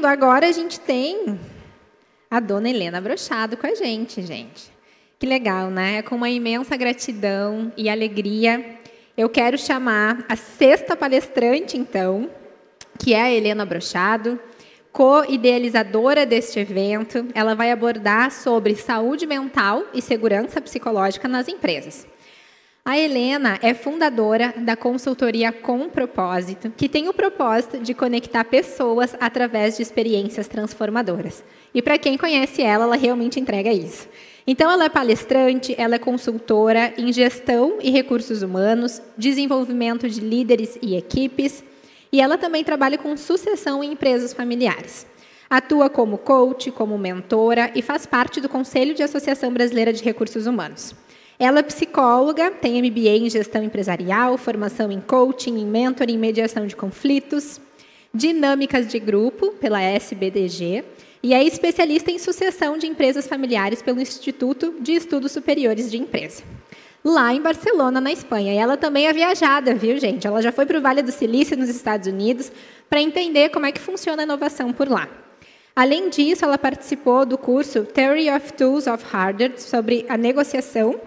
vendo? Agora a gente tem a dona Helena Brochado com a gente, gente. Que legal, né? Com uma imensa gratidão e alegria, eu quero chamar a sexta palestrante, então, que é a Helena Brochado, co-idealizadora deste evento. Ela vai abordar sobre saúde mental e segurança psicológica nas empresas. A Helena é fundadora da consultoria Com Propósito, que tem o propósito de conectar pessoas através de experiências transformadoras. E para quem conhece ela realmente entrega isso. Então, ela é palestrante, ela é consultora em gestão e recursos humanos, desenvolvimento de líderes e equipes, e ela também trabalha com sucessão em empresas familiares. Atua como coach, como mentora e faz parte do Conselho de Associação Brasileira de Recursos Humanos. Ela é psicóloga, tem MBA em gestão empresarial, formação em coaching, em mentoring, mediação de conflitos, dinâmicas de grupo pela SBDG e é especialista em sucessão de empresas familiares pelo Instituto de Estudos Superiores de Empresa, lá em Barcelona, na Espanha. E ela também é viajada, viu, gente? Ela já foi para o Vale do Silício, nos Estados Unidos, para entender como é que funciona a inovação por lá. Além disso, ela participou do curso Theory of Tools of Harvard sobre a negociação,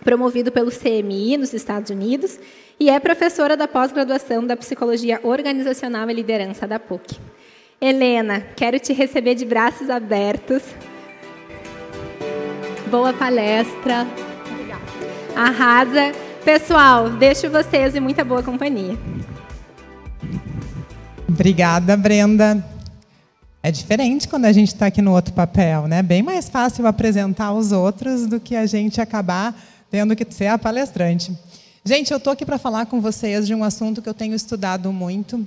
promovido pelo CMI nos Estados Unidos, e é professora da pós-graduação da Psicologia Organizacional e Liderança da PUC. Helena, quero te receber de braços abertos. Boa palestra. Arrasa. Pessoal, deixo vocês em muita boa companhia. Obrigada, Brenda. É diferente quando a gente está aqui no outro papel, né? Bem mais fácil apresentar os outros do que a gente acabar tendo que ser a palestrante. Gente, eu estou aqui para falar com vocês de um assunto que eu tenho estudado muito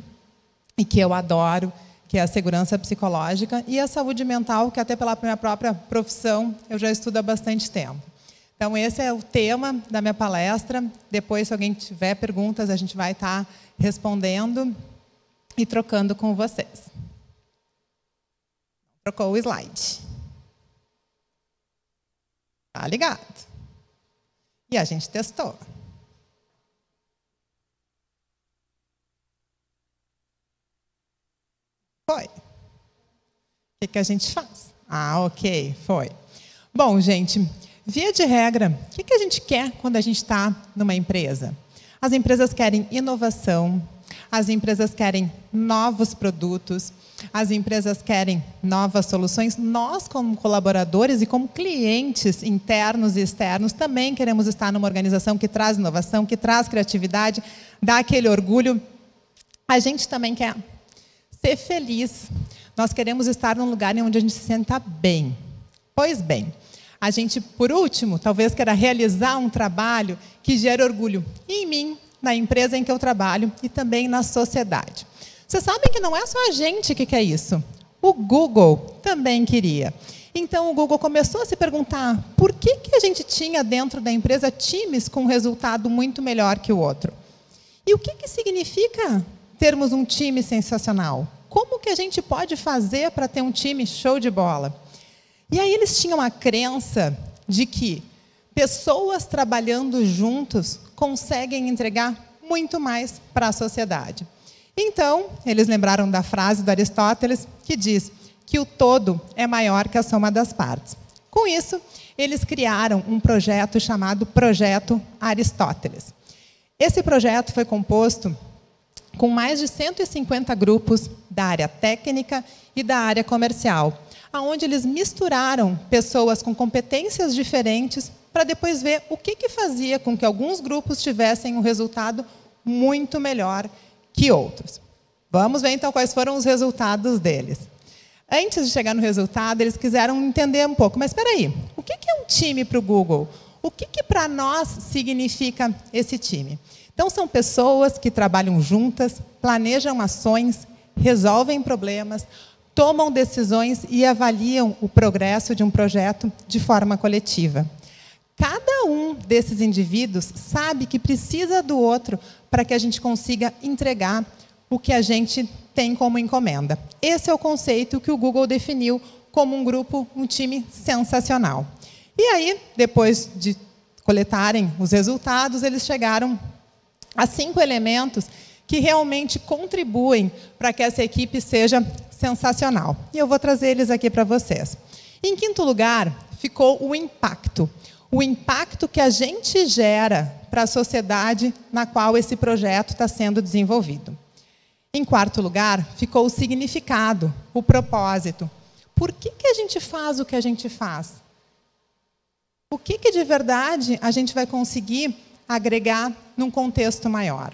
e que eu adoro, que é a segurança psicológica e a saúde mental, que até pela minha própria profissão eu já estudo há bastante tempo. Então, esse é o tema da minha palestra. Depois, se alguém tiver perguntas, a gente vai estar respondendo e trocando com vocês. Trocou o slide. Tá ligado? E a gente testou. Foi. O que a gente faz? Ah, ok, foi. Bom, gente, via de regra, o que a gente quer quando a gente está numa empresa? As empresas querem inovação, as empresas querem novos produtos, as empresas querem novas soluções. Nós, como colaboradores e como clientes internos e externos, também queremos estar numa organização que traz inovação, que traz criatividade, dá aquele orgulho. A gente também quer ser feliz. Nós queremos estar num lugar onde a gente se sinta bem. Pois bem, a gente, por último, talvez queira realizar um trabalho que gere orgulho em mim, na empresa em que eu trabalho e também na sociedade. Vocês sabem que não é só a gente que quer isso. O Google também queria. Então, o Google começou a se perguntar por que a gente tinha dentro da empresa times com um resultado muito melhor que o outro. E o que significa termos um time sensacional? Como que a gente pode fazer para ter um time show de bola? E aí eles tinham a crença de que pessoas trabalhando juntos conseguem entregar muito mais para a sociedade. Então, eles lembraram da frase do Aristóteles, que diz que o todo é maior que a soma das partes. Com isso, eles criaram um projeto chamado Projeto Aristóteles. Esse projeto foi composto com mais de 150 grupos da área técnica e da área comercial, onde eles misturaram pessoas com competências diferentes para depois ver o que fazia com que alguns grupos tivessem um resultado muito melhor que outros. Vamos ver, então, quais foram os resultados deles. Antes de chegar no resultado, eles quiseram entender um pouco. Mas, espera aí, o que é um time para o Google? O que para nós significa esse time? Então, são pessoas que trabalham juntas, planejam ações, resolvem problemas, tomam decisões e avaliam o progresso de um projeto de forma coletiva. Cada um desses indivíduos sabe que precisa do outro para que a gente consiga entregar o que a gente tem como encomenda. Esse é o conceito que o Google definiu como um grupo, um time sensacional. E aí, depois de coletarem os resultados, eles chegaram a 5 elementos que realmente contribuem para que essa equipe seja sensacional. E eu vou trazer eles aqui para vocês. Em quinto lugar, ficou o impacto. O impacto que a gente gera para a sociedade na qual esse projeto está sendo desenvolvido. Em quarto lugar, ficou o significado, o propósito. Por que a gente faz o que a gente faz? O que de verdade a gente vai conseguir agregar num contexto maior?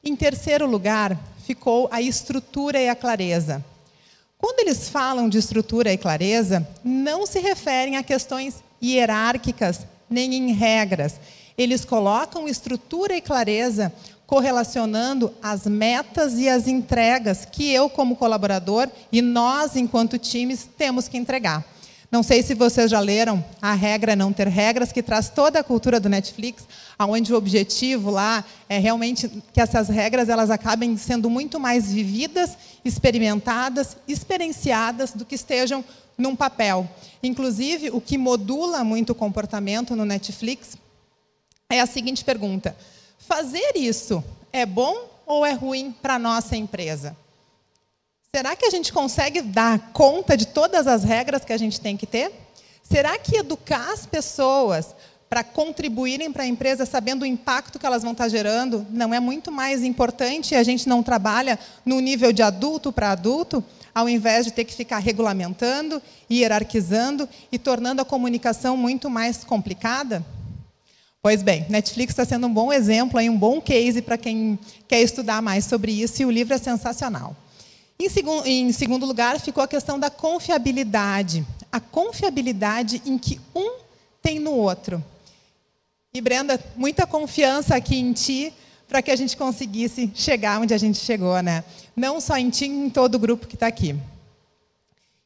Em terceiro lugar, ficou a estrutura e a clareza. Quando eles falam de estrutura e clareza, não se referem a questões hierárquicas, nem em regras. Eles colocam estrutura e clareza correlacionando as metas e as entregas que eu, como colaborador, e nós, enquanto times, temos que entregar. Não sei se vocês já leram A Regra é Não Ter Regras, que traz toda a cultura do Netflix, onde o objetivo lá é realmente que essas regras elas acabem sendo muito mais vividas, experimentadas, experienciadas, do que estejam num papel. Inclusive, o que modula muito o comportamento no Netflix é a seguinte pergunta: fazer isso é bom ou é ruim para a nossa empresa? Será que a gente consegue dar conta de todas as regras que a gente tem que ter? Será que educar as pessoas para contribuírem para a empresa, sabendo o impacto que elas vão estar gerando, não é muito mais importante e a gente não trabalha no nível de adulto para adulto, ao invés de ter que ficar regulamentando, hierarquizando e tornando a comunicação muito mais complicada? Pois bem, Netflix está sendo um bom exemplo, um bom case para quem quer estudar mais sobre isso, e o livro é sensacional. Em segundo lugar, ficou a questão da confiabilidade. A confiabilidade em que um tem no outro. E, Brenda, muita confiança aqui em ti para que a gente conseguisse chegar onde a gente chegou, né? Não só em ti, em todo o grupo que está aqui.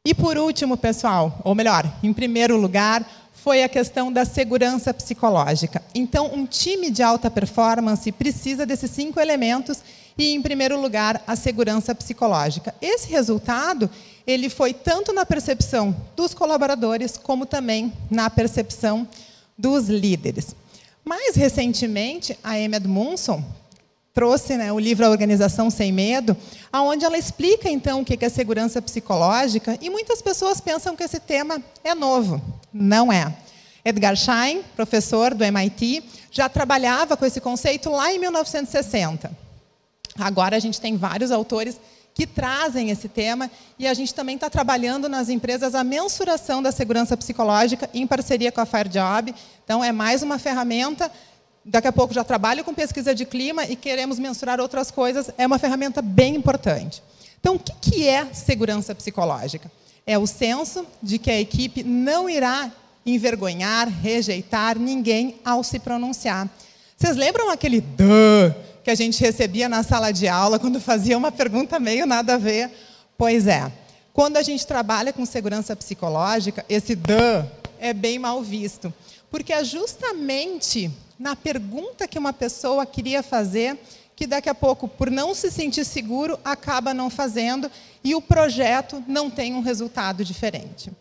E, por último, pessoal, ou melhor, em primeiro lugar, foi a questão da segurança psicológica. Então, um time de alta performance precisa desses 5 elementos e, em primeiro lugar, a segurança psicológica. Esse resultado ele foi tanto na percepção dos colaboradores, como também na percepção dos líderes. Mais recentemente, a Amy Edmondson trouxe o livro A Organização Sem Medo, onde ela explica, então, o que é segurança psicológica, e muitas pessoas pensam que esse tema é novo. Não é. Edgar Schein, professor do MIT, já trabalhava com esse conceito lá em 1960. Agora, a gente tem vários autores que trazem esse tema, e a gente também está trabalhando nas empresas a mensuração da segurança psicológica em parceria com a FireJob. Então, é mais uma ferramenta. Daqui a pouco já trabalho com pesquisa de clima e queremos mensurar outras coisas. É uma ferramenta bem importante. Então, o que é segurança psicológica? É o senso de que a equipe não irá envergonhar, rejeitar ninguém ao se pronunciar. Vocês lembram aquele "duh" que a gente recebia na sala de aula quando fazia uma pergunta meio nada a ver? Pois é. Quando a gente trabalha com segurança psicológica, esse "duh" é bem mal visto. Porque é justamente na pergunta que uma pessoa queria fazer que daqui a pouco, por não se sentir seguro, acaba não fazendo e o projeto não tem um resultado diferente.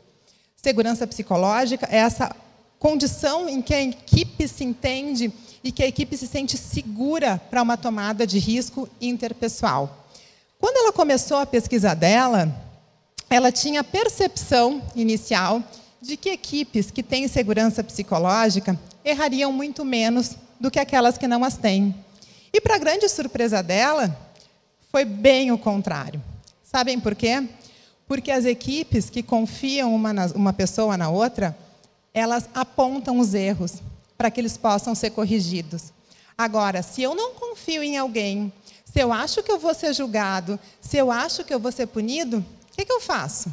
Segurança psicológica é essa condição em que a equipe se entende e que a equipe se sente segura para uma tomada de risco interpessoal. Quando ela começou a pesquisa dela, ela tinha a percepção inicial de que equipes que têm segurança psicológica errariam muito menos do que aquelas que não as têm. E, para grande surpresa dela, foi bem o contrário. Sabem por quê? Porque as equipes que confiam uma pessoa na outra, elas apontam os erros para que eles possam ser corrigidos. Agora, se eu não confio em alguém, se eu acho que eu vou ser julgado, se eu acho que eu vou ser punido, o que eu faço?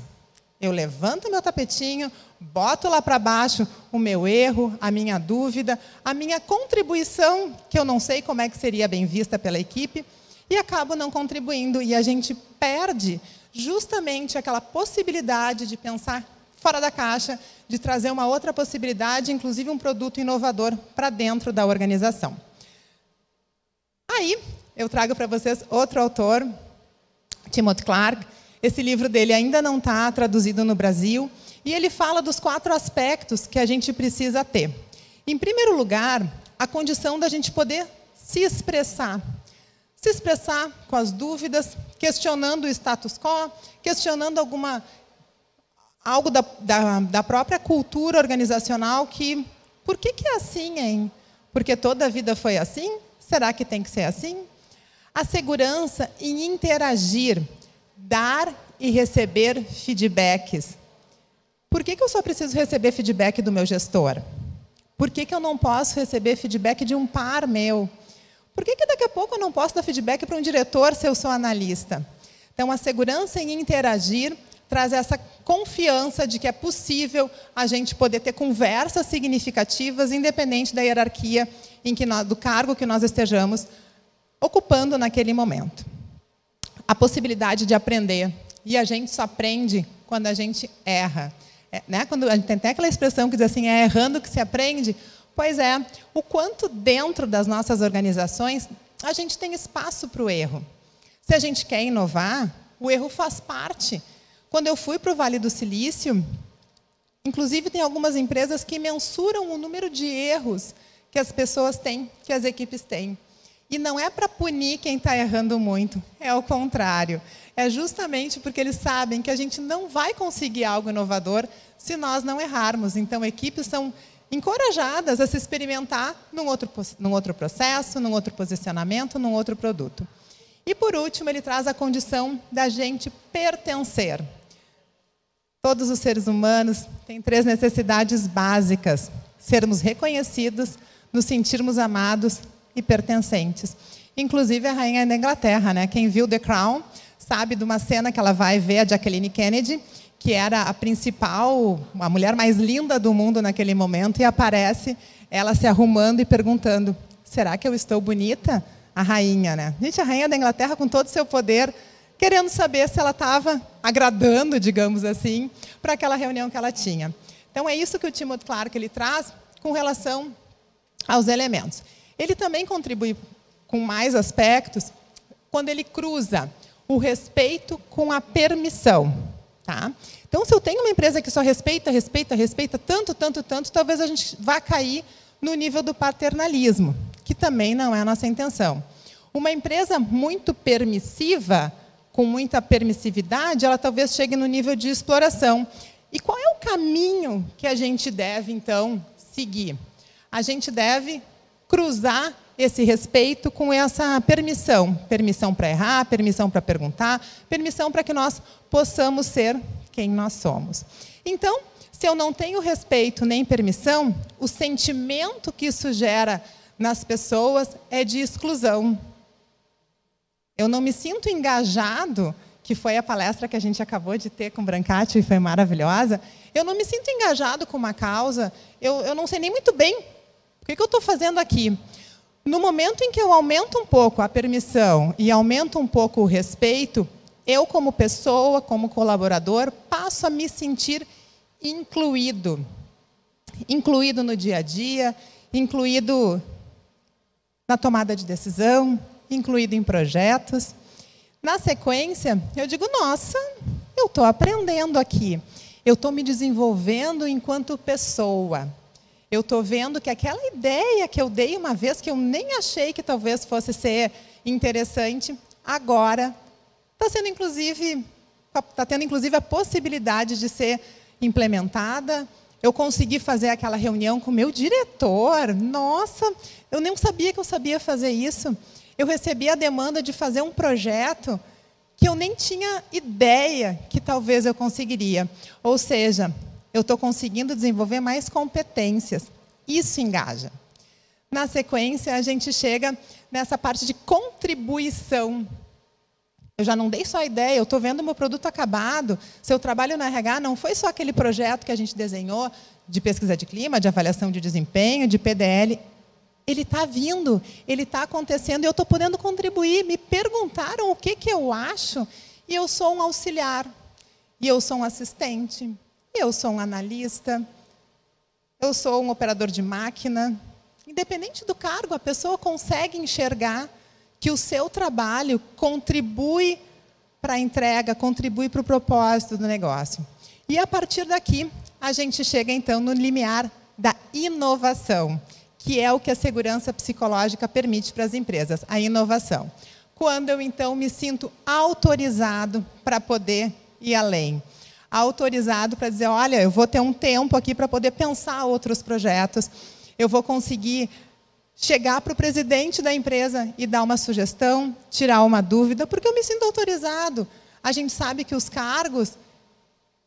Eu levanto meu tapetinho, boto lá para baixo o meu erro, a minha dúvida, a minha contribuição, que eu não sei como é que seria bem vista pela equipe, e acabo não contribuindo. E a gente perde justamente aquela possibilidade de pensar fora da caixa, de trazer uma outra possibilidade, inclusive um produto inovador para dentro da organização. Aí, eu trago para vocês outro autor, Timothy Clark. Esse livro dele ainda não está traduzido no Brasil, e ele fala dos 4 aspectos que a gente precisa ter. Em primeiro lugar, a condição da gente poder se expressar. se expressar com as dúvidas, questionando o status quo, questionando algo da própria cultura organizacional que, por que é assim, hein? Porque toda a vida foi assim? Será que tem que ser assim? A segurança em interagir, dar e receber feedbacks. Por que eu só preciso receber feedback do meu gestor? Por que eu não posso receber feedback de um par meu? Por que daqui a pouco eu não posso dar feedback para um diretor se eu sou analista? Então, a segurança em interagir traz essa confiança de que é possível a gente poder ter conversas significativas, independente da hierarquia do cargo que nós estejamos ocupando naquele momento. A possibilidade de aprender. E a gente só aprende quando a gente erra. Quando a gente tem até aquela expressão que diz assim, é errando que se aprende. Pois é, o quanto dentro das nossas organizações a gente tem espaço para o erro. Se a gente quer inovar, o erro faz parte. Quando eu fui para o Vale do Silício, inclusive tem algumas empresas que mensuram o número de erros que as pessoas têm, que as equipes têm. E não é para punir quem está errando muito, é o contrário. É justamente porque eles sabem que a gente não vai conseguir algo inovador se nós não errarmos. Então, equipes são encorajadas a se experimentar num outro processo, num outro posicionamento, num outro produto. E, por último, ele traz a condição da gente pertencer. Todos os seres humanos têm 3 necessidades básicas. Sermos reconhecidos, nos sentirmos amados e pertencentes. Inclusive, a rainha da Inglaterra, né? Quem viu The Crown sabe de uma cena que ela vai ver a Jacqueline Kennedy, que era a mulher mais linda do mundo naquele momento, e aparece ela se arrumando e perguntando, será que eu estou bonita? A rainha, né? Gente, a rainha da Inglaterra, com todo o seu poder, querendo saber se ela estava agradando, digamos assim, para aquela reunião que ela tinha. Então, é isso que o Timothy Clark ele traz com relação aos elementos. Ele também contribui com mais aspectos quando ele cruza o respeito com a permissão. Tá? Então, se eu tenho uma empresa que só respeita tanto, talvez a gente vá cair no nível do paternalismo, que também não é a nossa intenção. Uma empresa muito permissiva, com muita permissividade, ela talvez chegue no nível de exploração. E qual é o caminho que a gente deve, então, seguir? A gente deve cruzar esse respeito com essa permissão. Permissão para errar, permissão para perguntar, permissão para que nós possamos ser quem nós somos. Então, se eu não tenho respeito nem permissão, o sentimento que isso gera nas pessoas é de exclusão. Eu não me sinto engajado, que foi a palestra que a gente acabou de ter com o Brancati, e foi maravilhosa. Eu não me sinto engajado com uma causa, eu não sei nem muito bem o que eu estou fazendo aqui. No momento em que eu aumento um pouco a permissão e aumento um pouco o respeito, eu, como pessoa, como colaborador, passo a me sentir incluído. Incluído no dia a dia, incluído na tomada de decisão, incluído em projetos. Na sequência, eu digo, nossa, eu estou aprendendo aqui. Eu estou me desenvolvendo enquanto pessoa. Eu estou vendo que aquela ideia que eu dei uma vez, que eu nem achei que talvez fosse ser interessante, agora está tendo, inclusive, a possibilidade de ser implementada. Eu consegui fazer aquela reunião com o meu diretor. Nossa, eu nem sabia que eu sabia fazer isso. Eu recebi a demanda de fazer um projeto que eu nem tinha ideia que talvez eu conseguiria. Ou seja, eu estou conseguindo desenvolver mais competências. Isso engaja. Na sequência, a gente chega nessa parte de contribuição. Eu já não dei só a ideia, eu estou vendo o meu produto acabado. Seu trabalho no RH não foi só aquele projeto que a gente desenhou de pesquisa de clima, de avaliação de desempenho, de PDL. Ele está vindo, ele está acontecendo e eu estou podendo contribuir. Me perguntaram o que eu acho e eu sou um auxiliar, e eu sou um assistente, eu sou um analista, eu sou um operador de máquina. Independente do cargo, a pessoa consegue enxergar que o seu trabalho contribui para a entrega, contribui para o propósito do negócio. E, a partir daqui, a gente chega, então, no limiar da inovação, que é o que a segurança psicológica permite para as empresas, a inovação. quando eu, então, me sinto autorizado para poder ir além. Autorizado para dizer, olha, eu vou ter um tempo aqui para poder pensar outros projetos, eu vou conseguir chegar para o presidente da empresa e dar uma sugestão, tirar uma dúvida, porque eu me sinto autorizado. A gente sabe que os cargos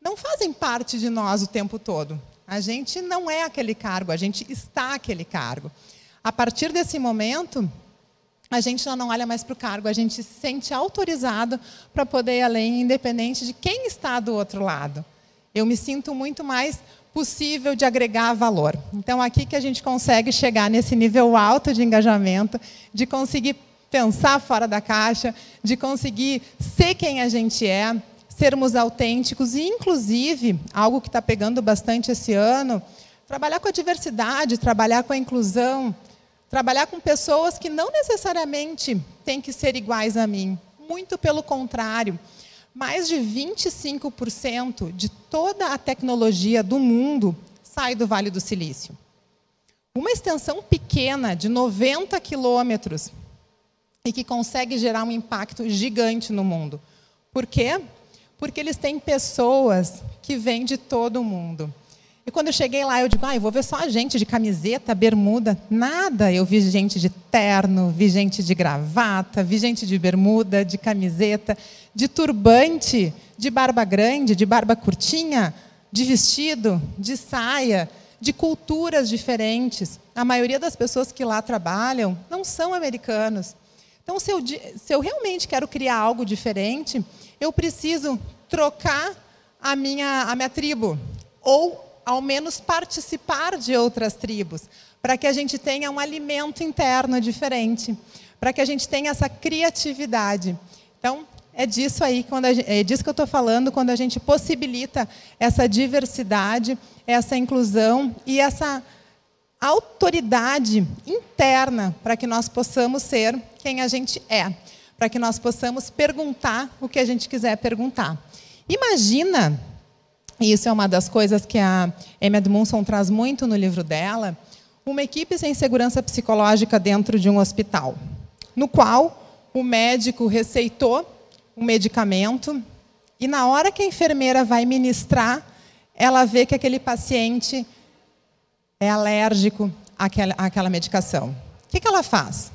não fazem parte de nós o tempo todo. A gente não é aquele cargo, a gente está aquele cargo. A partir desse momento, a gente já não olha mais para o cargo, a gente se sente autorizado para poder ir além, independente de quem está do outro lado. Eu me sinto muito mais possível de agregar valor. Então, aqui que a gente consegue chegar nesse nível alto de engajamento, de conseguir pensar fora da caixa, de conseguir ser quem a gente é, sermos autênticos e, inclusive, algo que está pegando bastante esse ano, trabalhar com a diversidade, trabalhar com a inclusão, trabalhar com pessoas que não necessariamente têm que ser iguais a mim. Muito pelo contrário. Mais de 25% de toda a tecnologia do mundo sai do Vale do Silício. Uma extensão pequena de 90 quilômetros e que consegue gerar um impacto gigante no mundo. Por quê? Porque eles têm pessoas que vêm de todo o mundo. E quando eu cheguei lá, eu digo, eu vou ver só gente de camiseta, bermuda. Nada, eu vi gente de terno, vi gente de gravata, vi gente de bermuda, de camiseta, de turbante, de barba grande, de barba curtinha, de vestido, de saia, de culturas diferentes. A maioria das pessoas que lá trabalham não são americanos. Então, se eu realmente quero criar algo diferente, eu preciso trocar a minha tribo, ou ao menos participar de outras tribos, para que a gente tenha um alimento interno diferente, para que a gente tenha essa criatividade. Então, é disso aí, é disso que eu estou falando, quando a gente possibilita essa diversidade, essa inclusão e essa autoridade interna para que nós possamos ser quem a gente é, para que nós possamos perguntar o que a gente quiser perguntar. Imagina, e isso é uma das coisas que a Amy Edmondson traz muito no livro dela, uma equipe sem segurança psicológica dentro de um hospital, no qual o médico receitou um medicamento e, na hora que a enfermeira vai ministrar, ela vê que aquele paciente é alérgico àquela medicação. O que ela faz?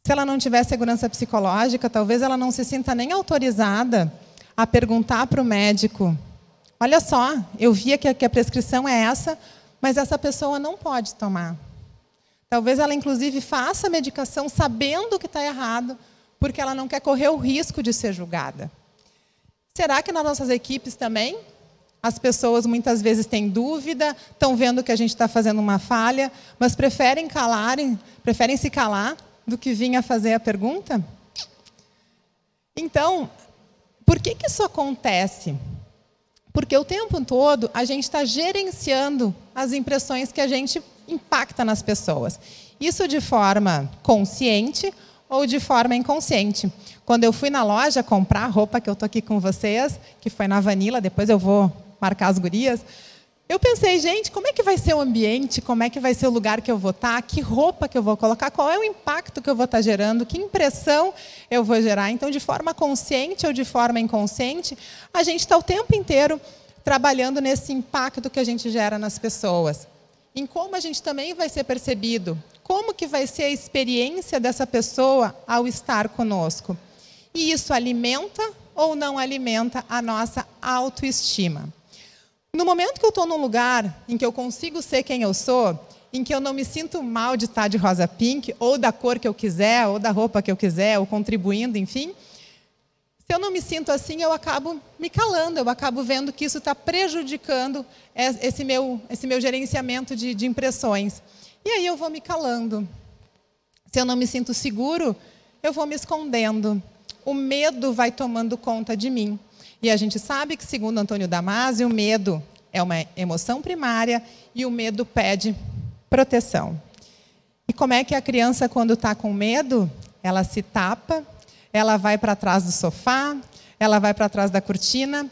Se ela não tiver segurança psicológica, talvez ela não se sinta nem autorizada a perguntar para o médico, olha só, eu vi que a prescrição é essa, mas essa pessoa não pode tomar. Talvez ela, inclusive, faça a medicação sabendo que está errado, porque ela não quer correr o risco de ser julgada. Será que nas nossas equipes também as pessoas muitas vezes têm dúvida, estão vendo que a gente está fazendo uma falha, mas preferem se calar do que vir a fazer a pergunta? Então, por que isso acontece? Porque o tempo todo a gente está gerenciando as impressões que a gente impacta nas pessoas. Isso de forma consciente ou de forma inconsciente. Quando eu fui na loja comprar a roupa que eu estou aqui com vocês, que foi na Vanilla, depois eu vou marcar as gurias, eu pensei, gente, como é que vai ser o ambiente, como é que vai ser o lugar que eu vou estar, que roupa que eu vou colocar, qual é o impacto que eu vou estar gerando, que impressão eu vou gerar. Então, de forma consciente ou de forma inconsciente, a gente está o tempo inteiro trabalhando nesse impacto que a gente gera nas pessoas. Em como a gente também vai ser percebido, como que vai ser a experiência dessa pessoa ao estar conosco. E isso alimenta ou não alimenta a nossa autoestima. No momento que eu estou num lugar em que eu consigo ser quem eu sou, em que eu não me sinto mal de estar de rosa pink, ou da cor que eu quiser, ou da roupa que eu quiser, ou contribuindo, enfim, se eu não me sinto assim, eu acabo me calando, eu acabo vendo que isso está prejudicando esse meu gerenciamento de impressões. E aí eu vou me calando. Se eu não me sinto seguro, eu vou me escondendo. O medo vai tomando conta de mim. E a gente sabe que, segundo Antônio Damasio, o medo é uma emoção primária e o medo pede proteção. E como é que a criança, quando está com medo, ela se tapa, ela vai para trás do sofá, ela vai para trás da cortina.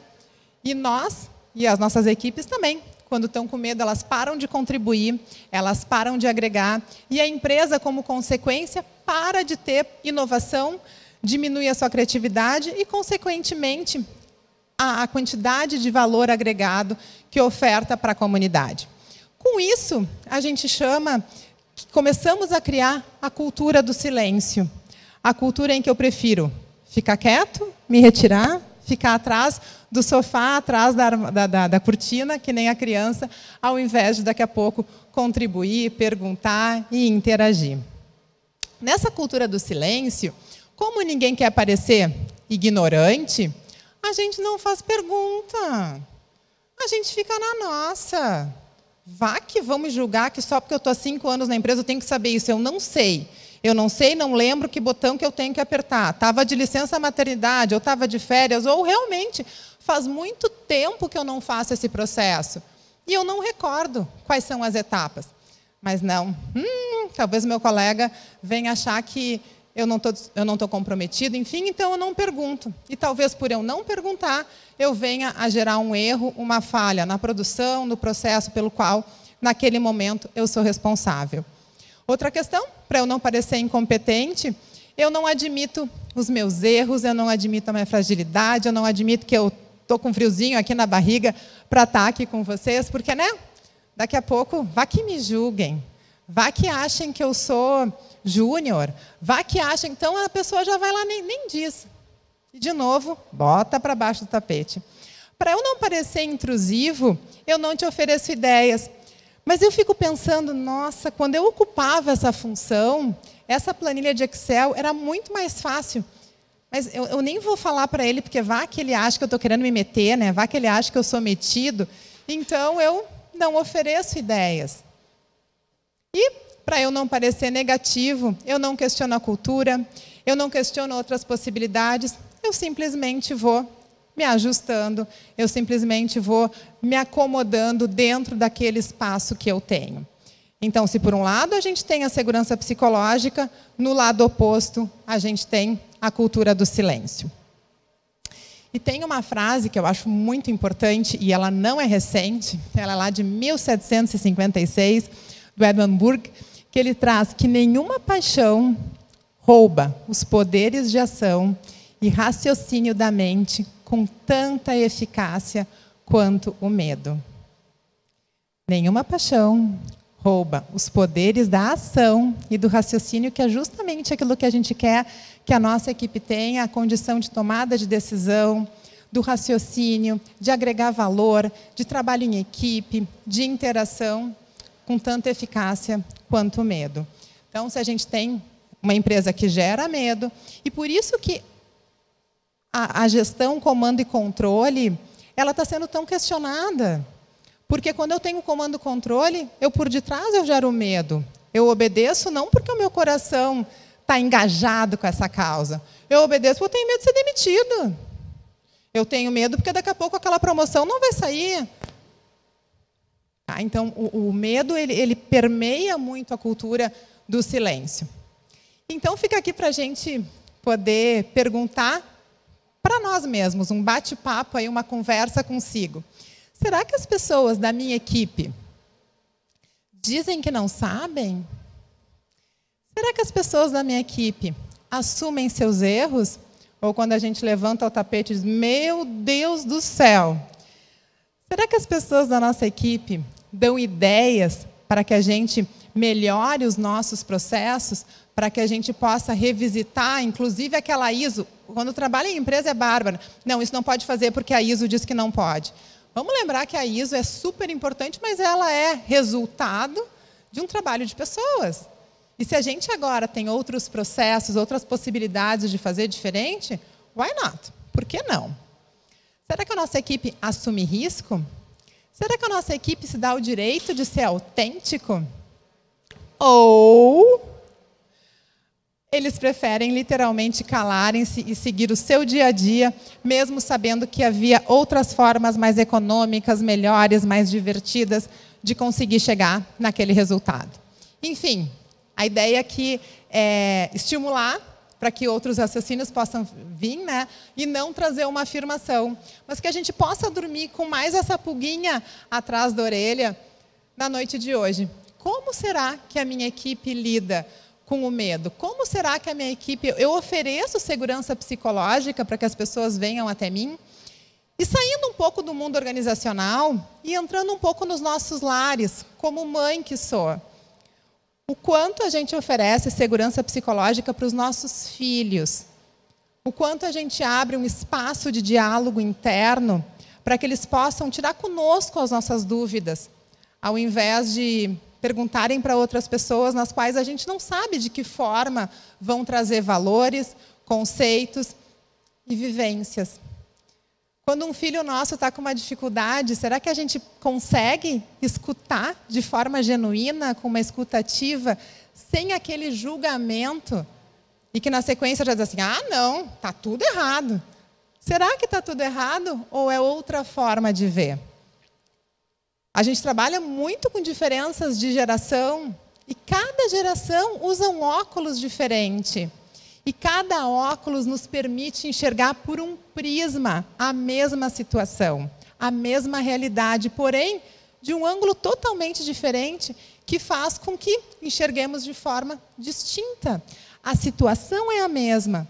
E nós, e as nossas equipes também, quando estão com medo, elas param de contribuir, elas param de agregar, e a empresa, como consequência, para de ter inovação, diminui a sua criatividade e, consequentemente, a quantidade de valor agregado que oferta para a comunidade. Com isso, a gente começamos a criar a cultura do silêncio. A cultura em que eu prefiro ficar quieto, me retirar, ficar atrás do sofá, atrás da cortina, que nem a criança, ao invés de, daqui a pouco, contribuir, perguntar e interagir. Nessa cultura do silêncio, como ninguém quer parecer ignorante, a gente não faz pergunta. A gente fica na nossa. Vá que vamos julgar que só porque eu estou há 5 anos na empresa eu tenho que saber isso. Eu não sei. Eu não sei, não lembro que botão que eu tenho que apertar. Estava de licença maternidade, ou estava de férias, ou realmente faz muito tempo que eu não faço esse processo. E eu não recordo quais são as etapas. Mas não, talvez meu colega venha achar que eu não estou comprometido, enfim, então eu não pergunto. E talvez por eu não perguntar, eu venha a gerar um erro, uma falha na produção, no processo pelo qual, naquele momento, eu sou responsável. Outra questão, para eu não parecer incompetente, eu não admito os meus erros, eu não admito a minha fragilidade, eu não admito que eu estou com um friozinho aqui na barriga para estar aqui com vocês, porque, né, daqui a pouco, vá que me julguem, vá que achem que eu sou júnior, vá que achem, então a pessoa já vai lá nem diz. E, de novo, bota para baixo do tapete. Para eu não parecer intrusivo, eu não te ofereço ideias. Mas eu fico pensando, nossa, quando eu ocupava essa função, essa planilha de Excel era muito mais fácil. Mas eu nem vou falar para ele, porque vá que ele acha que eu estou querendo me meter, né? Vá que ele acha que eu sou metido. Então, eu não ofereço ideias. E, para eu não parecer negativo, eu não questiono a cultura, eu não questiono outras possibilidades, eu simplesmente vou me ajustando, eu simplesmente vou me acomodando dentro daquele espaço que eu tenho. Então, se por um lado a gente tem a segurança psicológica, no lado oposto a gente tem a cultura do silêncio. E tem uma frase que eu acho muito importante, e ela não é recente, ela é lá de 1756, do Edmund Burke, que ele traz que nenhuma paixão rouba os poderes de ação e raciocínio da mente com tanta eficácia quanto o medo. Nenhuma paixão rouba os poderes da ação e do raciocínio, que é justamente aquilo que a gente quer que a nossa equipe tenha, a condição de tomada de decisão, do raciocínio, de agregar valor, de trabalho em equipe, de interação, com tanta eficácia quanto o medo. Então, se a gente tem uma empresa que gera medo, e por isso que a gestão, comando e controle, ela está sendo tão questionada. Porque quando eu tenho comando e controle, eu por detrás eu gero medo. Eu obedeço não porque o meu coração está engajado com essa causa. Eu obedeço porque eu tenho medo de ser demitido. Eu tenho medo porque daqui a pouco aquela promoção não vai sair. Então, o medo ele permeia muito a cultura do silêncio. Então, fica aqui para a gente poder perguntar para nós mesmos, um bate-papo, aí, uma conversa consigo. Será que as pessoas da minha equipe dizem que não sabem? Será que as pessoas da minha equipe assumem seus erros? Ou quando a gente levanta o tapete e diz, meu Deus do céu! Será que as pessoas da nossa equipe dão ideias para que a gente melhore os nossos processos, para que a gente possa revisitar, inclusive aquela ISO? Quando trabalha em empresa é bárbaro. Não, isso não pode fazer porque a ISO diz que não pode. Vamos lembrar que a ISO é super importante, mas ela é resultado de um trabalho de pessoas. E se a gente agora tem outros processos, outras possibilidades de fazer diferente, why not? Por que não? Será que a nossa equipe assume risco? Será que a nossa equipe se dá o direito de ser autêntico? Ou eles preferem literalmente calarem-se e seguir o seu dia a dia, mesmo sabendo que havia outras formas mais econômicas, melhores, mais divertidas de conseguir chegar naquele resultado? Enfim, a ideia aqui é estimular para que outros raciocínios possam vir, né? E não trazer uma afirmação. Mas que a gente possa dormir com mais essa pulguinha atrás da orelha na noite de hoje. Como será que a minha equipe lida com o medo? Como será que a minha equipe... Eu ofereço segurança psicológica para que as pessoas venham até mim? E saindo um pouco do mundo organizacional e entrando um pouco nos nossos lares, como mãe que sou. O quanto a gente oferece segurança psicológica para os nossos filhos. O quanto a gente abre um espaço de diálogo interno para que eles possam tirar conosco as nossas dúvidas, ao invés de perguntarem para outras pessoas nas quais a gente não sabe de que forma vão trazer valores, conceitos e vivências. Quando um filho nosso está com uma dificuldade, será que a gente consegue escutar de forma genuína, com uma escuta ativa, sem aquele julgamento? E que na sequência já diz assim, ah, não, está tudo errado. Será que está tudo errado ou é outra forma de ver? A gente trabalha muito com diferenças de geração e cada geração usa um óculos diferente. E cada óculos nos permite enxergar por um prisma a mesma situação, a mesma realidade, porém, de um ângulo totalmente diferente, que faz com que enxerguemos de forma distinta. A situação é a mesma,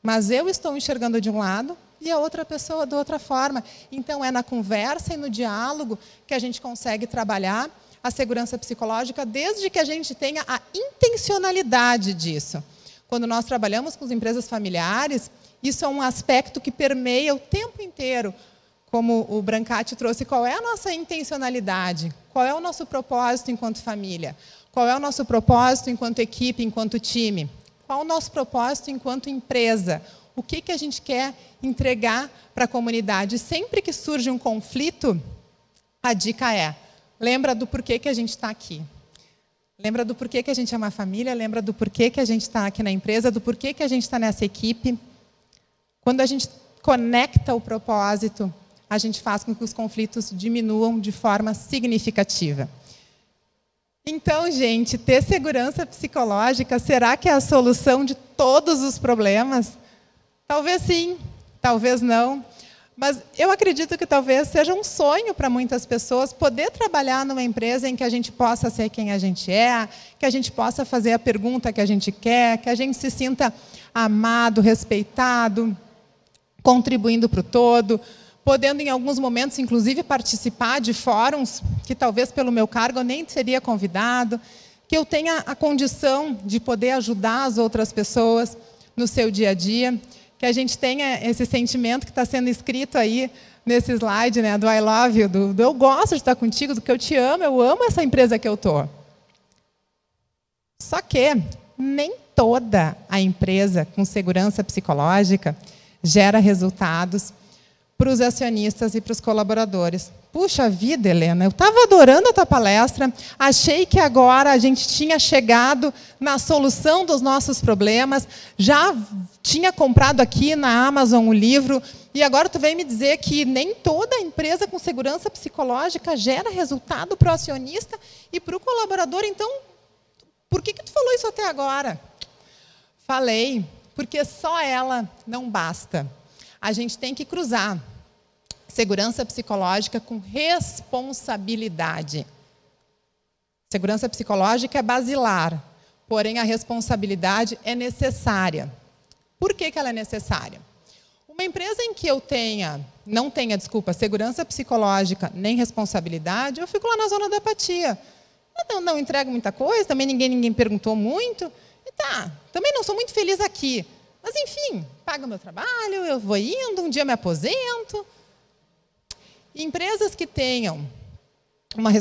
mas eu estou enxergando de um lado e a outra pessoa de outra forma. Então, é na conversa e no diálogo que a gente consegue trabalhar a segurança psicológica, desde que a gente tenha a intencionalidade disso. Quando nós trabalhamos com as empresas familiares, isso é um aspecto que permeia o tempo inteiro. Como o Brancati trouxe, qual é a nossa intencionalidade? Qual é o nosso propósito enquanto família? Qual é o nosso propósito enquanto equipe, enquanto time? Qual é o nosso propósito enquanto empresa? O que a gente quer entregar para a comunidade? Sempre que surge um conflito, a dica é, lembra do porquê que a gente está aqui. Lembra do porquê que a gente é uma família, lembra do porquê que a gente está aqui na empresa, do porquê que a gente está nessa equipe. Quando a gente conecta o propósito, a gente faz com que os conflitos diminuam de forma significativa. Então, gente, ter segurança psicológica, será que é a solução de todos os problemas? Talvez sim, talvez não. Mas eu acredito que talvez seja um sonho para muitas pessoas poder trabalhar numa empresa em que a gente possa ser quem a gente é, que a gente possa fazer a pergunta que a gente quer, que a gente se sinta amado, respeitado, contribuindo para o todo, podendo em alguns momentos, inclusive, participar de fóruns que talvez pelo meu cargo eu nem seria convidado, que eu tenha a condição de poder ajudar as outras pessoas no seu dia a dia, que a gente tenha esse sentimento que está sendo escrito aí nesse slide, né, do I love you, do eu gosto de estar contigo, do que eu amo essa empresa que eu estou. Só que nem toda a empresa com segurança psicológica gera resultados para os acionistas e para os colaboradores. Puxa vida, Helena, eu estava adorando a tua palestra, achei que agora a gente tinha chegado na solução dos nossos problemas, já tinha comprado aqui na Amazon o livro, e agora tu vem me dizer que nem toda empresa com segurança psicológica gera resultado para o acionista e para o colaborador. Então, por que tu falou isso até agora? Falei, porque só ela não basta. A gente tem que cruzar segurança psicológica com responsabilidade. Segurança psicológica é basilar, porém a responsabilidade é necessária. Por que ela é necessária? Uma empresa em que eu não tenha, segurança psicológica nem responsabilidade, eu fico lá na zona da apatia. Eu não entrego muita coisa, também ninguém perguntou muito. E tá, também não sou muito feliz aqui. Mas, enfim, pago o meu trabalho, eu vou indo, um dia eu me aposento. Empresas que tenham uma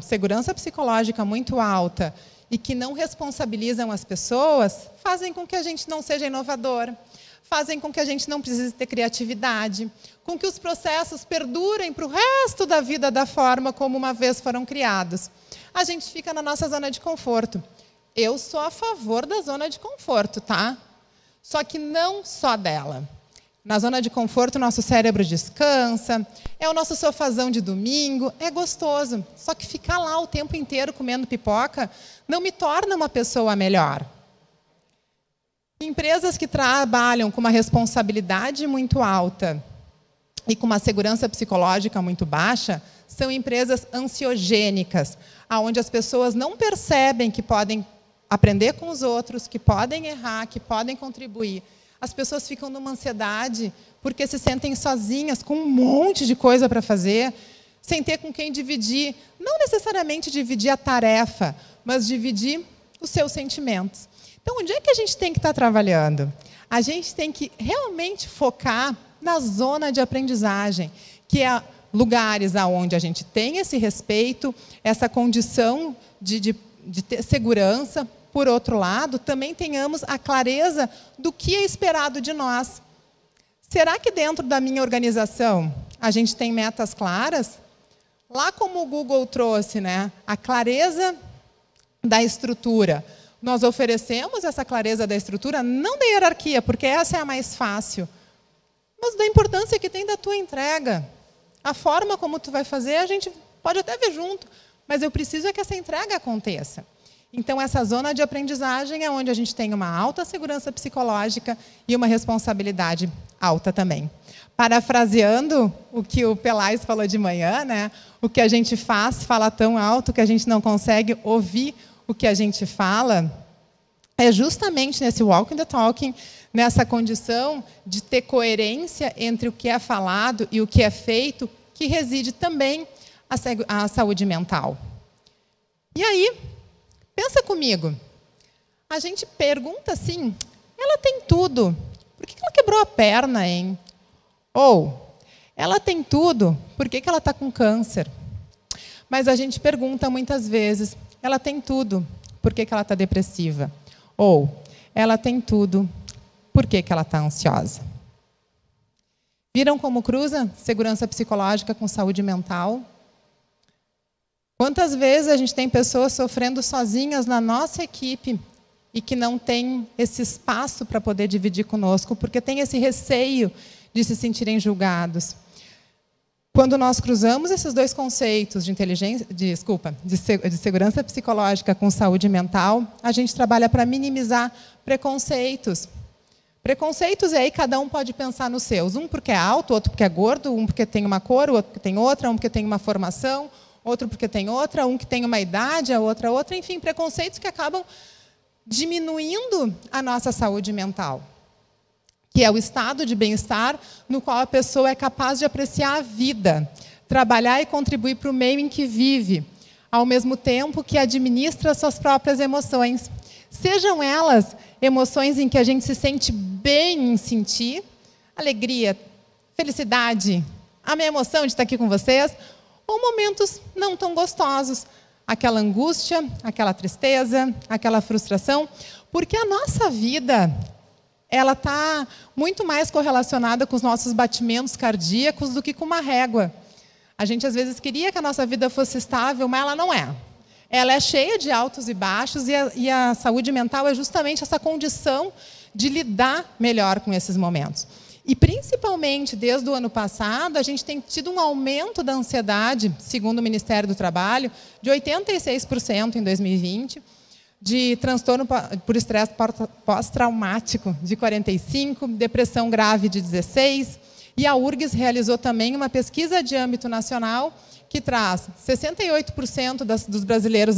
segurança psicológica muito alta e que não responsabilizam as pessoas, fazem com que a gente não seja inovador, fazem com que a gente não precise ter criatividade, com que os processos perdurem para o resto da vida da forma como uma vez foram criados. A gente fica na nossa zona de conforto. Eu sou a favor da zona de conforto, tá? Só que não só dela. Na zona de conforto, o nosso cérebro descansa, é o nosso sofazão de domingo, é gostoso. Só que ficar lá o tempo inteiro comendo pipoca não me torna uma pessoa melhor. Empresas que trabalham com uma responsabilidade muito alta e com uma segurança psicológica muito baixa são empresas ansiogênicas, onde as pessoas não percebem que podem aprender com os outros, que podem errar, que podem contribuir. As pessoas ficam numa ansiedade porque se sentem sozinhas, com um monte de coisa para fazer, sem ter com quem dividir. Não necessariamente dividir a tarefa, mas dividir os seus sentimentos. Então, onde é que a gente tem que estar trabalhando? A gente tem que realmente focar na zona de aprendizagem, que é lugares onde a gente tem esse respeito, essa condição de ter segurança. Por outro lado, também tenhamos a clareza do que é esperado de nós. Será que dentro da minha organização a gente tem metas claras? Lá como o Google trouxe, né, a clareza da estrutura, nós oferecemos essa clareza da estrutura, não da hierarquia, porque essa é a mais fácil, mas da importância que tem da tua entrega. A forma como tu vai fazer, a gente pode até ver junto, mas eu preciso que essa entrega aconteça. Então, essa zona de aprendizagem é onde a gente tem uma alta segurança psicológica e uma responsabilidade alta também. Parafraseando o que o Pelais falou de manhã, né? O que a gente fala tão alto que a gente não consegue ouvir o que a gente fala, é justamente nesse walking the talking, nessa condição de ter coerência entre o que é falado e o que é feito, que reside também a saúde mental. E aí, pensa comigo, a gente pergunta assim, ela tem tudo, por que ela quebrou a perna, hein? Ou, ela tem tudo, por que ela está com câncer? Mas a gente pergunta muitas vezes, ela tem tudo, por que ela está depressiva? Ou, ela tem tudo, por que ela está ansiosa? Viram como cruza segurança psicológica com saúde mental? Quantas vezes a gente tem pessoas sofrendo sozinhas na nossa equipe e que não tem esse espaço para poder dividir conosco, porque tem esse receio de se sentirem julgados. Quando nós cruzamos esses dois conceitos de segurança psicológica com saúde mental, a gente trabalha para minimizar preconceitos. Preconceitos, e aí cada um pode pensar nos seus. Um porque é alto, outro porque é gordo, um porque tem uma cor, outro porque tem outra, um porque tem uma formação, outro porque tem outra, um que tem uma idade, a outra. Enfim, preconceitos que acabam diminuindo a nossa saúde mental, que é o estado de bem-estar no qual a pessoa é capaz de apreciar a vida, trabalhar e contribuir para o meio em que vive, ao mesmo tempo que administra suas próprias emoções. Sejam elas emoções em que a gente se sente bem em sentir, alegria, felicidade, a minha emoção de estar aqui com vocês, ou momentos não tão gostosos, aquela angústia, aquela tristeza, aquela frustração, porque a nossa vida ela está muito mais correlacionada com os nossos batimentos cardíacos do que com uma régua. A gente, às vezes, queria que a nossa vida fosse estável, mas ela não é. Ela é cheia de altos e baixos, e a saúde mental é justamente essa condição de lidar melhor com esses momentos. E, principalmente, desde o ano passado, a gente tem tido um aumento da ansiedade, segundo o Ministério do Trabalho, de 86% em 2020, de transtorno por estresse pós-traumático de 45%, depressão grave de 16%, e a URGS realizou também uma pesquisa de âmbito nacional que traz 68% dos brasileiros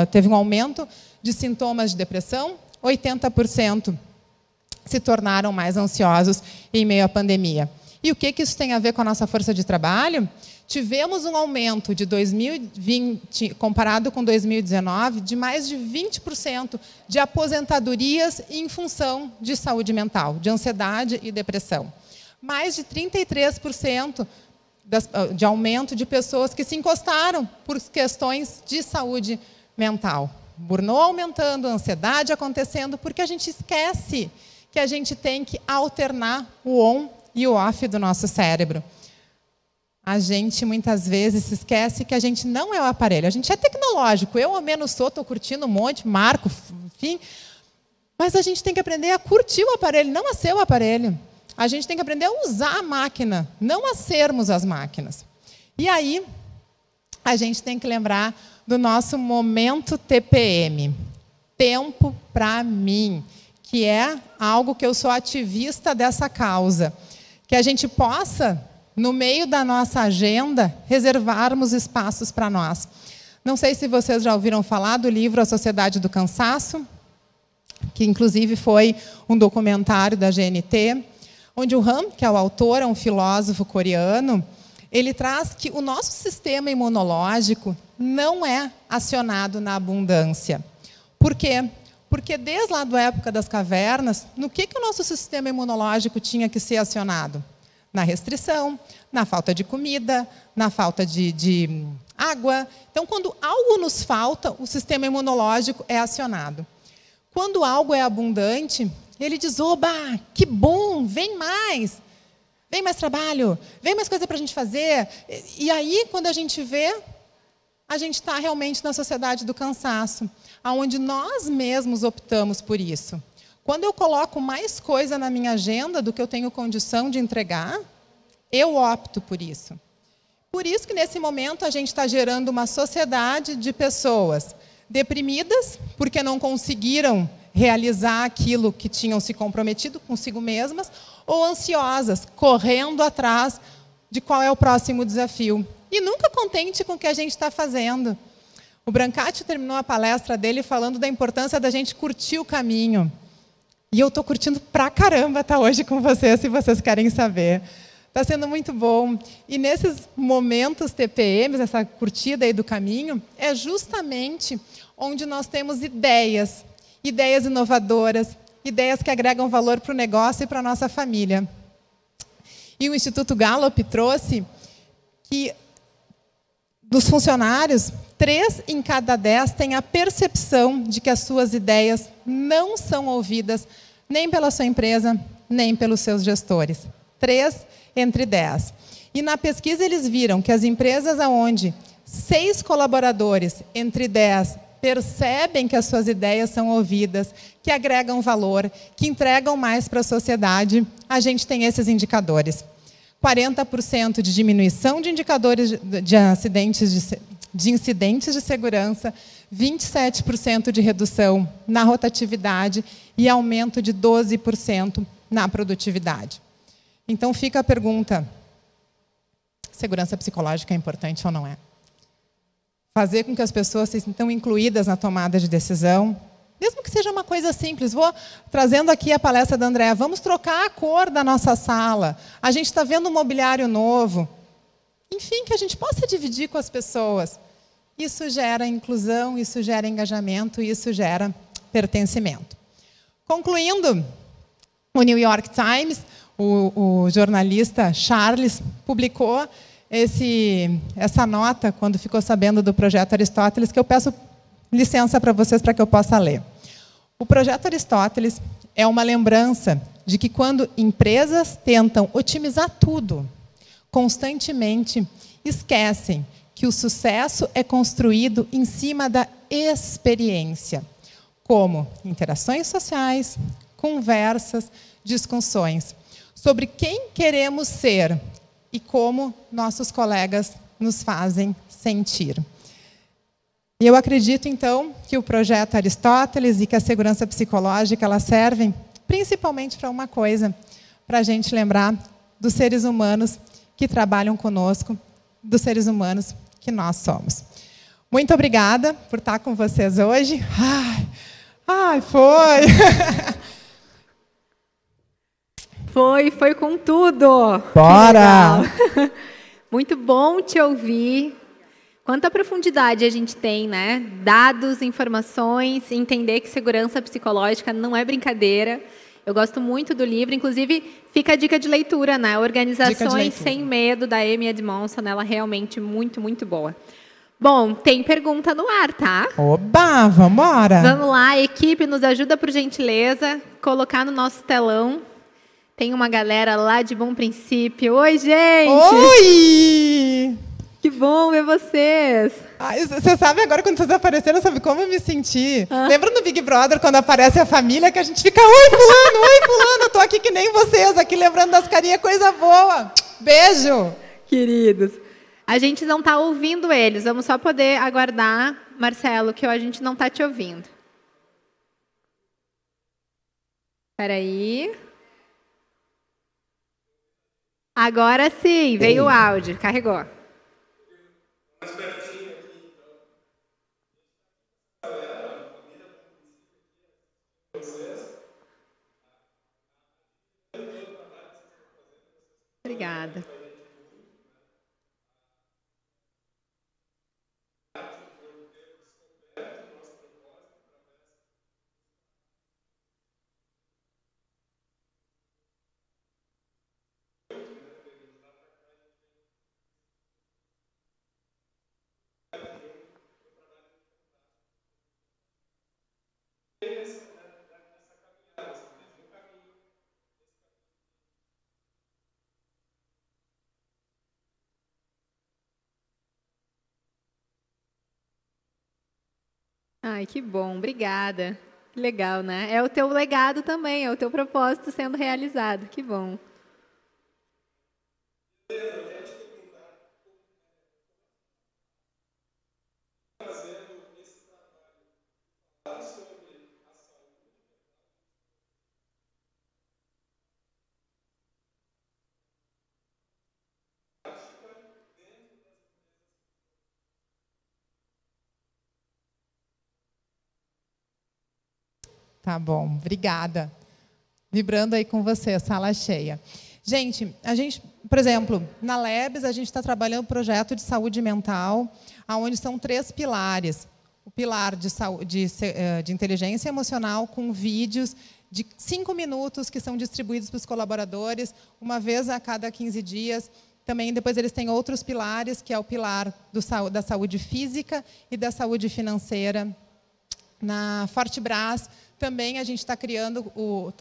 teve um aumento de sintomas de depressão, 80% se tornaram mais ansiosos em meio à pandemia. E o que isso tem a ver com a nossa força de trabalho? Tivemos um aumento de 2020, comparado com 2019, de mais de 20% de aposentadorias em função de saúde mental, de ansiedade e depressão. Mais de 33% de aumento de pessoas que se encostaram por questões de saúde mental. Burnout aumentando, ansiedade acontecendo, porque a gente esquece que a gente tem que alternar o on e o off do nosso cérebro. A gente, muitas vezes, se esquece que a gente não é o aparelho. A gente é tecnológico. Eu, ao menos, estou curtindo um monte, marco, enfim. Mas a gente tem que aprender a curtir o aparelho, não a ser o aparelho. A gente tem que aprender a usar a máquina, não a sermos as máquinas. E aí, a gente tem que lembrar do nosso momento TPM. Tempo para mim. que é algo que eu sou ativista dessa causa, que a gente possa, no meio da nossa agenda, reservarmos espaços para nós. Não sei se vocês já ouviram falar do livro A Sociedade do Cansaço, que inclusive foi um documentário da GNT, onde o Han, que é o autor, é um filósofo coreano, ele traz que o nosso sistema imunológico não é acionado na abundância. Por quê? Porque desde lá da época das cavernas, no que o nosso sistema imunológico tinha que ser acionado? Na restrição, na falta de comida, na falta de água. Então, quando algo nos falta, o sistema imunológico é acionado. Quando algo é abundante, ele diz, oba, que bom, vem mais trabalho, vem mais coisa para a gente fazer. E aí, quando a gente vê, a gente está realmente na sociedade do cansaço, onde nós mesmos optamos por isso. Quando eu coloco mais coisa na minha agenda do que eu tenho condição de entregar, eu opto por isso. Por isso que, nesse momento, a gente está gerando uma sociedade de pessoas deprimidas, porque não conseguiram realizar aquilo que tinham se comprometido consigo mesmas, ou ansiosas, correndo atrás de qual é o próximo desafio. E nunca contente com o que a gente está fazendo. O Brancati terminou a palestra dele falando da importância da gente curtir o caminho. E eu estou curtindo pra caramba estar hoje com vocês, se vocês querem saber. Está sendo muito bom. E nesses momentos TPMs, essa curtida aí do caminho, é justamente onde nós temos ideias inovadoras, ideias que agregam valor para o negócio e para a nossa família. E o Instituto Gallup trouxe que, dos funcionários, 3 em cada 10 têm a percepção de que as suas ideias não são ouvidas nem pela sua empresa, nem pelos seus gestores. 3 entre 10. E na pesquisa eles viram que as empresas onde 6 colaboradores entre 10 percebem que as suas ideias são ouvidas, que agregam valor, que entregam mais para a sociedade, a gente tem esses indicadores. 40% de diminuição de indicadores de incidentes de segurança, 27% de redução na rotatividade e aumento de 12% na produtividade. Então, fica a pergunta, segurança psicológica é importante ou não é? Fazer com que as pessoas se sintam incluídas na tomada de decisão, mesmo que seja uma coisa simples. Vou trazendo aqui a palestra da Andréa. Vamos trocar a cor da nossa sala. A gente está vendo um mobiliário novo. Enfim, que a gente possa dividir com as pessoas. Isso gera inclusão, isso gera engajamento, isso gera pertencimento. Concluindo, o New York Times, o jornalista Charles, publicou essa nota, quando ficou sabendo do Projeto Aristóteles, que eu peço licença para vocês para que eu possa ler. O Projeto Aristóteles é uma lembrança de que, quando empresas tentam otimizar tudo, constantemente esquecem que o sucesso é construído em cima da experiência, como interações sociais, conversas, discussões, sobre quem queremos ser e como nossos colegas nos fazem sentir. E eu acredito, então, que o Projeto Aristóteles e que a segurança psicológica elas servem principalmente para uma coisa, para a gente lembrar dos seres humanos que trabalham conosco, dos seres humanos que nós somos. Muito obrigada por estar com vocês hoje. Ai, foi! Foi com tudo. Bora! Muito bom te ouvir. Quanta profundidade a gente tem, né? Dados, informações, entender que segurança psicológica não é brincadeira. Eu gosto muito do livro, inclusive fica a dica de leitura, né? Organizações Sem Medo, da Amy Edmondson, ela é realmente muito, muito boa. Bom, tem pergunta no ar, tá? Oba, vamos embora! Vamos lá, equipe, nos ajuda, por gentileza, colocar no nosso telão. Tem uma galera lá de Bom Princípio. Oi, gente! Oi! Que bom ver vocês! Você sabe agora, quando vocês apareceram, sabe como eu me senti? Lembra no Big Brother, quando aparece a família, que a gente fica, oi, fulano, eu tô aqui que nem vocês, aqui lembrando das carinhas, coisa boa. Beijo! Queridos, a gente não está ouvindo eles, vamos só poder aguardar, Marcelo, que a gente não está te ouvindo. Espera aí. Agora sim, veio o áudio, carregou. Obrigada. Ai, que bom, obrigada. Que legal, né? É o teu legado também, é o teu propósito sendo realizado. Que bom. Tá bom, obrigada. Vibrando aí com você, sala cheia. Gente, por exemplo, na Labs, a gente está trabalhando um projeto de saúde mental, onde são 3 pilares. O pilar de inteligência emocional, com vídeos de 5 minutos, que são distribuídos para os colaboradores, uma vez a cada 15 dias. Também, depois, eles têm outros pilares, que é o pilar da saúde física e da saúde financeira. Na Fortebras, também a gente está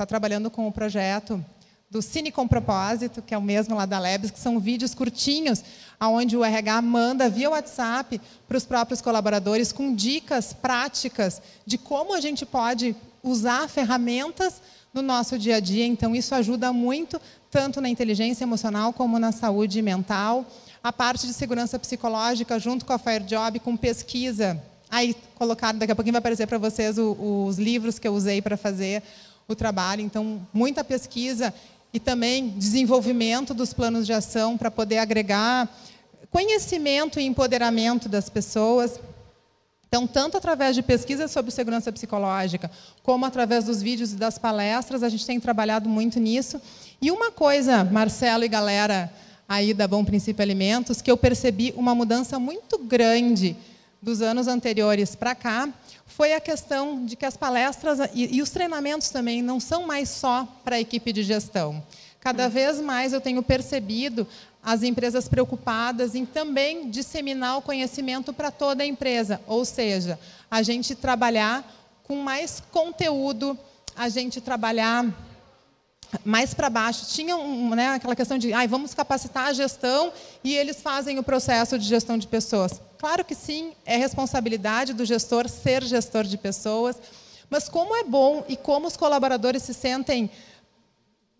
trabalhando com o projeto do Cine com Propósito, que é o mesmo lá da Labs, que são vídeos curtinhos, onde o RH manda via WhatsApp para os próprios colaboradores com dicas práticas de como a gente pode usar ferramentas no nosso dia a dia. Então, isso ajuda muito, tanto na inteligência emocional como na saúde mental. A parte de segurança psicológica, junto com a FireJob, com pesquisa. Aí, colocado, daqui a pouquinho vai aparecer para vocês os livros que eu usei para fazer o trabalho. Então, muita pesquisa e também desenvolvimento dos planos de ação para poder agregar conhecimento e empoderamento das pessoas. Então, tanto através de pesquisas sobre segurança psicológica, como através dos vídeos e das palestras, a gente tem trabalhado muito nisso. E uma coisa, Marcelo e galera aí da Bom Princípio Alimentos, que eu percebi uma mudança muito grande dos anos anteriores para cá, foi a questão de que as palestras e os treinamentos também não são mais só para a equipe de gestão. Cada vez mais eu tenho percebido as empresas preocupadas em também disseminar o conhecimento para toda a empresa, ou seja, a gente trabalhar com mais conteúdo, a gente trabalhar mais para baixo. Tinha aquela questão de vamos capacitar a gestão e eles fazem o processo de gestão de pessoas. Claro que sim, é responsabilidade do gestor ser gestor de pessoas, mas como é bom e como os colaboradores se sentem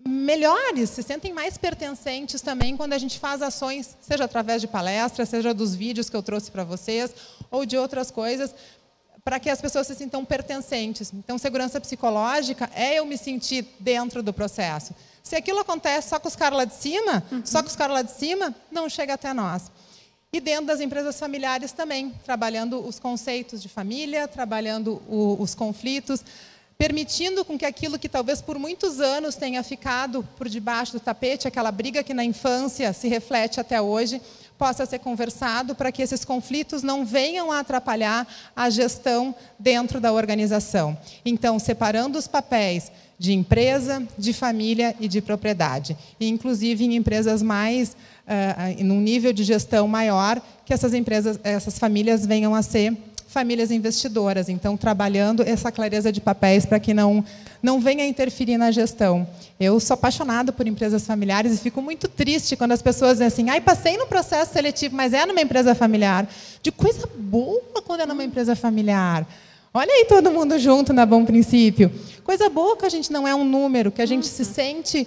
melhores, se sentem mais pertencentes também quando a gente faz ações, seja através de palestras, seja dos vídeos que eu trouxe para vocês, ou de outras coisas, para que as pessoas se sintam pertencentes. Então, segurança psicológica é eu me sentir dentro do processo. Se aquilo acontece só com os caras lá de cima, não chega até nós. E dentro das empresas familiares também, trabalhando os conceitos de família, trabalhando os conflitos, permitindo com que aquilo que talvez por muitos anos tenha ficado por debaixo do tapete, aquela briga que na infância se reflete até hoje, possa ser conversado para que esses conflitos não venham a atrapalhar a gestão dentro da organização. Então, separando os papéis de empresa, de família e de propriedade. E, inclusive, em empresas mais, num nível de gestão maior, que essas famílias venham a ser famílias investidoras. Então, trabalhando essa clareza de papéis para que não venha a interferir na gestão. Eu sou apaixonada por empresas familiares e fico muito triste quando as pessoas dizem assim, passei no processo seletivo, mas é numa empresa familiar. De coisa boa quando é numa empresa familiar. Olha aí todo mundo junto na Bom Princípio. Coisa boa que a gente não é um número, que a gente se sente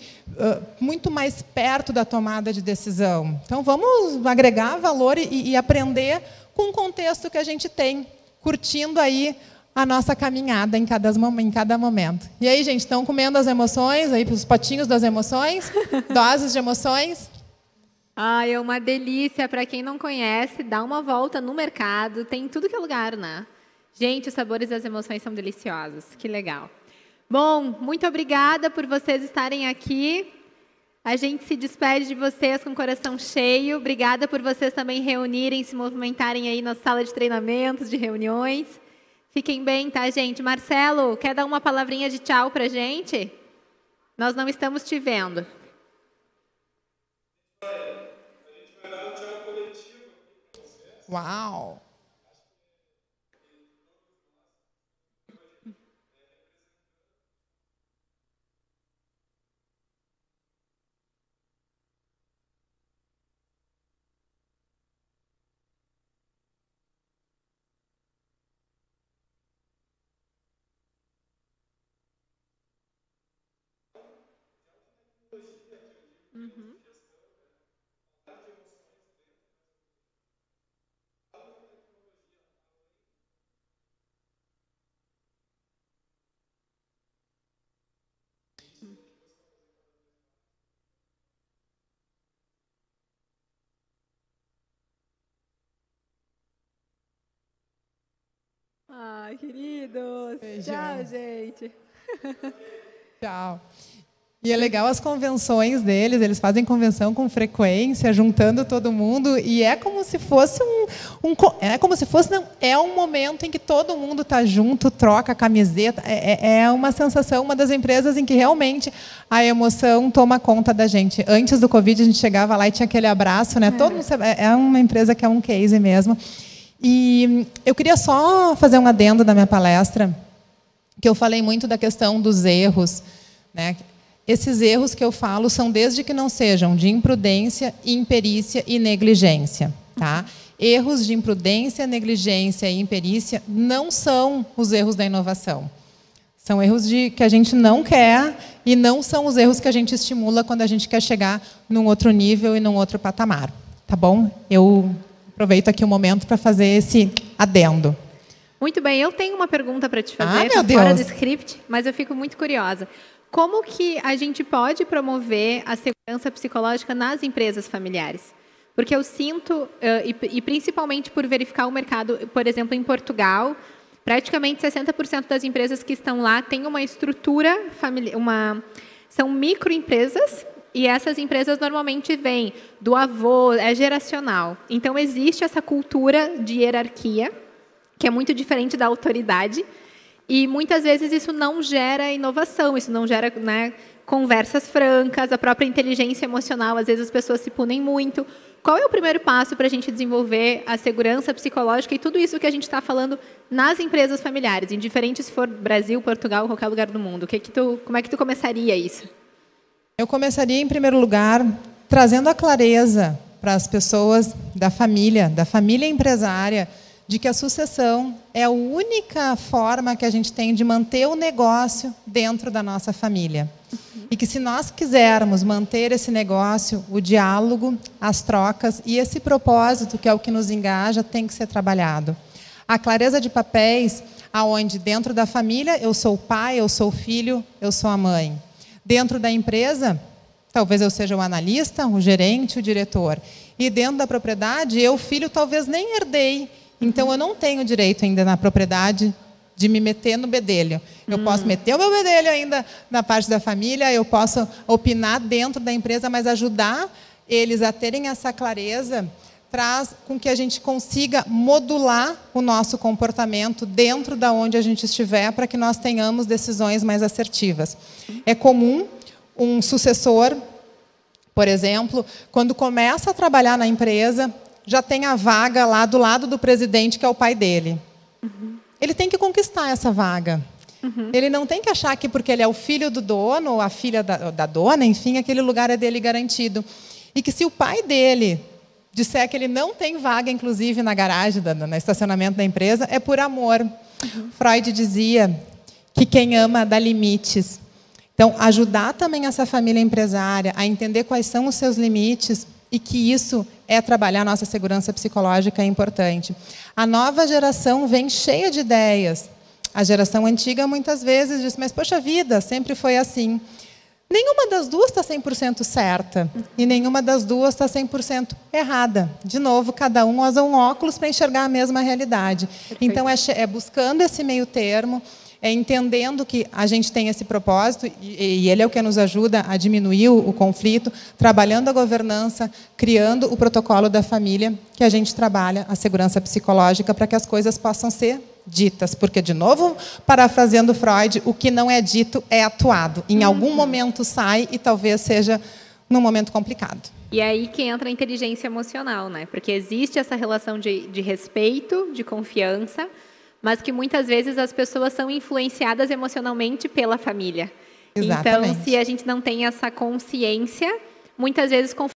muito mais perto da tomada de decisão. Então, vamos agregar valor e aprender com o contexto que a gente tem, curtindo aí a nossa caminhada em cada momento. E aí, gente, estão comendo as emoções, aí os potinhos das emoções, doses de emoções? Ai, é uma delícia. Para quem não conhece, dá uma volta no mercado. Tem em tudo que é lugar, né? Gente, os sabores das emoções são deliciosos. Que legal. Bom, muito obrigada por vocês estarem aqui. A gente se despede de vocês com o coração cheio. Obrigada por vocês também reunirem, se movimentarem aí na sala de treinamentos, de reuniões. Fiquem bem, tá, gente? Marcelo, quer dar uma palavrinha de tchau pra gente? Nós não estamos te vendo. Uau! Ai, queridos. Beijão. Tchau, gente. Tchau. E é legal as convenções deles, eles fazem convenção com frequência, juntando todo mundo, e é como se fosse é um momento em que todo mundo está junto, troca a camiseta, é uma sensação, uma das empresas em que realmente a emoção toma conta da gente. Antes do Covid, a gente chegava lá e tinha aquele abraço, né? Todo mundo, é uma empresa que é um case mesmo. E eu queria só fazer um adendo da minha palestra, que eu falei muito da questão dos erros, né? Esses erros que eu falo são desde que não sejam de imprudência, imperícia e negligência. Tá? Erros de imprudência, negligência e imperícia não são os erros da inovação. São erros que a gente não quer e não são os erros que a gente estimula quando a gente quer chegar num outro nível e num outro patamar. Tá bom? Eu aproveito aqui o momento para fazer esse adendo. Muito bem, eu tenho uma pergunta para te fazer, meu fora do Deus. script, mas eu fico muito curiosa. Como que a gente pode promover a segurança psicológica nas empresas familiares? Porque eu sinto, e principalmente por verificar o mercado, por exemplo, em Portugal, praticamente 60% das empresas que estão lá têm uma estrutura familiar, são microempresas, e essas empresas normalmente vêm do avô, é geracional. Então, existe essa cultura de hierarquia, que é muito diferente da autoridade, e muitas vezes isso não gera inovação, isso não gera, né, conversas francas, a própria inteligência emocional, às vezes as pessoas se punem muito. Qual é o primeiro passo para a gente desenvolver a segurança psicológica e tudo isso que a gente está falando nas empresas familiares, indiferente se for Brasil, Portugal, qualquer lugar do mundo? Como é que tu começaria isso? Eu começaria, em primeiro lugar, trazendo a clareza para as pessoas da família empresária, de que a sucessão é a única forma que a gente tem de manter o negócio dentro da nossa família. E que se nós quisermos manter esse negócio, o diálogo, as trocas e esse propósito, que é o que nos engaja, tem que ser trabalhado. A clareza de papéis, aonde dentro da família eu sou o pai, eu sou o filho, eu sou a mãe. Dentro da empresa, talvez eu seja o analista, o gerente, o diretor. E dentro da propriedade, eu, filho, talvez nem herdei. Então, eu não tenho direito ainda na propriedade de me meter no bedelho. Eu posso meter o meu bedelho ainda na parte da família, eu posso opinar dentro da empresa, mas ajudar eles a terem essa clareza traz com que a gente consiga modular o nosso comportamento dentro da onde a gente estiver para que nós tenhamos decisões mais assertivas. É comum um sucessor, por exemplo, quando começa a trabalhar na empresa, já tem a vaga lá do lado do presidente, que é o pai dele. Ele tem que conquistar essa vaga. Ele não tem que achar que porque ele é o filho do dono, ou a filha da dona, enfim, aquele lugar é dele garantido. E que se o pai dele disser que ele não tem vaga, inclusive, na garagem, no estacionamento da empresa, é por amor. Freud dizia que quem ama dá limites. Então, ajudar também essa família empresária a entender quais são os seus limites e que isso é trabalhar a nossa segurança psicológica é importante. A nova geração vem cheia de ideias. A geração antiga, muitas vezes, diz, mas, poxa vida, sempre foi assim. Nenhuma das duas está 100% certa e nenhuma das duas está 100% errada. De novo, cada um usa um óculos para enxergar a mesma realidade. Perfeito. Então, é buscando esse meio termo, é entendendo que a gente tem esse propósito e ele é o que nos ajuda a diminuir o conflito, trabalhando a governança, criando o protocolo da família, que a gente trabalha a segurança psicológica para que as coisas possam ser ditas, porque, de novo, parafraseando Freud, o que não é dito é atuado. Em algum momento sai e talvez seja num momento complicado. E é aí que entra a inteligência emocional, né? Porque existe essa relação de respeito, de confiança, mas que muitas vezes as pessoas são influenciadas emocionalmente pela família. Exatamente. Então, se a gente não tem essa consciência, muitas vezes